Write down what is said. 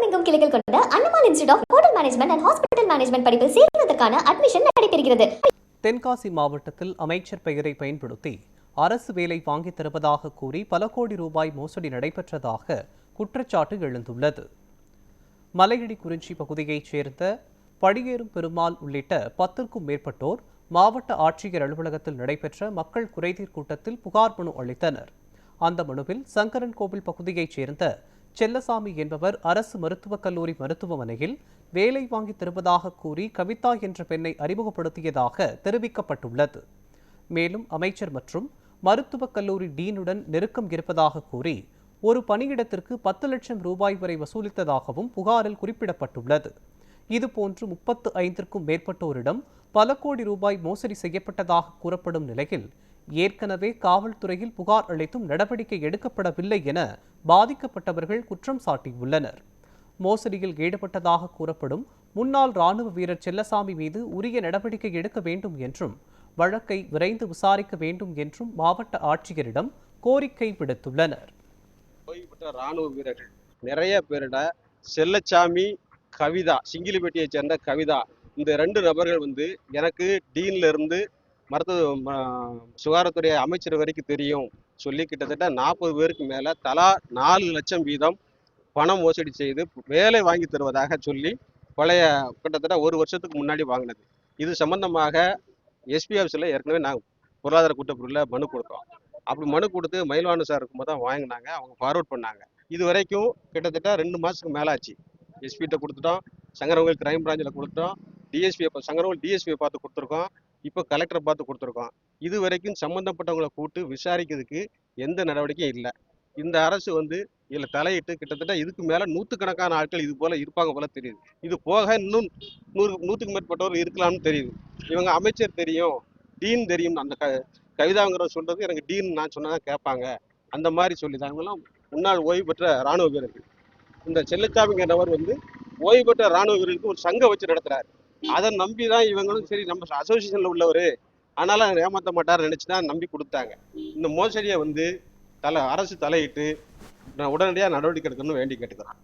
தமிழகமெங்கும் கிளைகள் கொண்ட Annamal institute of hotel management and hospital management படிப்பில் சேர்வதற்கான அட்மிஷன் நடைபெறுகிறது. தென்காசி மாவட்டத்தில் அமைச்சர் பெயரை பயன்படுத்தி அரசு வேலை வாங்கித் தருவதாக கூறி பல கோடி ரூபாய் மோசடி நடைபெற்றதாக குற்றச்சாட்டு எழுந்துள்ளது. மலையடி குறிஞ்சி பகுதியைச் சேர்ந்த படியேறும் பெருமாள் உள்ளிட்ட 10க்கும் மேற்பட்டோர் மாவட்ட ஆட்சியர் அலுவலகத்தில் நடைபெற்ற மக்கள் குறைதீர் கூட்டத்தில் புகார் மனு அளித்தனர். அந்த மனுவில் சங்கரன் கோவில் பகுதியைச் சேர்ந்த செல்லசாமி என்பவர் அரசு மருத்துவக் கல்லூரி மருத்துவமனையில் வேலை வாங்கி தருவதாக கூறி கவிதா என்ற பெண்ணை அறிமுகப்படுத்தியதாக தெரிவிக்கப்பட்டுள்ளது. மேலும் அமைச்சர் மற்றும் மருத்துவக் கல்லூரி டீனுடன் நெருக்கம் இருப்பதாக கூறி ஒரு பணியிடத்திற்கு 10 லட்சம் ரூபாய் வரை வசூலித்ததாகவும் புகாரில் குறிப்பிடப்பட்டுள்ளது. இதுபோன்று 35க்கும் மேற்பட்டோரிடம் பல கோடி ரூபாய் மோசடி செய்யப்பட்டதாக கூறப்படும் நிலையில் ஏற்கனவே காவல்துறையில் புகார் அளித்தும் நடவடிக்கை எடுக்கப்படவில்லை என பாதிக்கப்பட்டவர்கள் குற்றம் சாட்டியுள்ளனர். மோசடியில் ஈடுபட்டதாக கூறப்படும் முன்னாள் ராணுவ வீரர் செல்லசாமி மீது உரிய நடவடிக்கை எடுக்க வேண்டும் என்றும் வழக்கை விரைந்து விசாரிக்க வேண்டும் என்றும் மாவட்ட ஆட்சியரிடம் கோரிக்கை விடுத்துள்ளனர். ஓய்வு பெற்ற ராணுவ வீரர்கள் நிறைய பேரிட செல்லசாமி, கவிதா, சிங்கிலிப்பட்டியை சேர்ந்த கவிதா, இந்த 2 நபர்கள் எனக்கு டீன்ல இருந்து மருத்துவ சுகாதாரத்துறை அமைச்சர் வரைக்கும் தெரியும் சொல்லி கிட்டத்தட்ட 40 பேருக்கு மேல தலா 4 லட்சம் வீதம் பணம் மோசடி செய்து வேலை வாங்கி தருவதாக சொல்லி பழைய கிட்டத்தட்ட 1 வருஷத்துக்கு முன்னாடி வாங்கினது. இது சம்பந்தமாக எஸ்பி ஆஃபீஸில் ஏற்கனவே நாங்கள் பொருளாதார குற்றப்பிரிவில் மனு கொடுத்தோம். அப்படி மனு கொடுத்து மயில்வாணன் சார் இருக்கும்போது தான் வாங்கினாங்க. அவங்க ஃபார்வர்ட் பண்ணாங்க. இது வரைக்கும் கிட்டத்தட்ட 2 மாதத்துக்கு மேலே ஆச்சு. எஸ்பிகிட்ட கொடுத்துட்டோம், சங்கரவங்க கிரைம் பிரான்ச்சில் கொடுத்துட்டோம், சங்கரவங்க டிஎஸ்பியை பார்த்து கொடுத்துருக்கோம், இப்போ கலெக்டரை பார்த்து கொடுத்துருக்கோம். இது வரைக்கும் சம்மந்தப்பட்டவங்களை கூப்பிட்டு விசாரிக்கிறதுக்கு எந்த நடவடிக்கையும் இல்லை. இந்த அரசு இதில் தலையிட்டு கிட்டத்தட்ட இதுக்கு மேலே 100கணக்கான ஆட்கள் இது போல இருப்பாங்க போல தெரியுது. இது போக இன்னும் 100க்கு மேற்பட்டவர் இருக்கலாம்னு தெரியுது. இவங்க அமைச்சர் தெரியும், டீன் தெரியும், அந்த கவிதாங்கிற சொல்றது எனக்கு டீன் நான் சொன்னதான் கேட்பாங்க, அந்த மாதிரி சொல்லிதான். இவங்கெல்லாம் முன்னாள் ஓய்வு பெற்ற ராணுவ வீரர்கள். இந்த செல்லச்சாமிங்கிறவர் ஓய்வு பெற்ற ராணுவ வீரர்களுக்கு ஒரு சங்கம் வச்சு நடத்துறாரு. அதை நம்பி தான் இவங்களும் சரி நம்ம அசோசியேஷன்ல உள்ளவர் அதனால ஏமாற்ற மாட்டார் நினைச்சுதான் நம்பி கொடுத்தாங்க. இந்த மோசடியை அரசு தலையிட்டு உடனடியாக நடவடிக்கை எடுக்கணும்னு வேண்டி கேட்டுக்கிறோம்.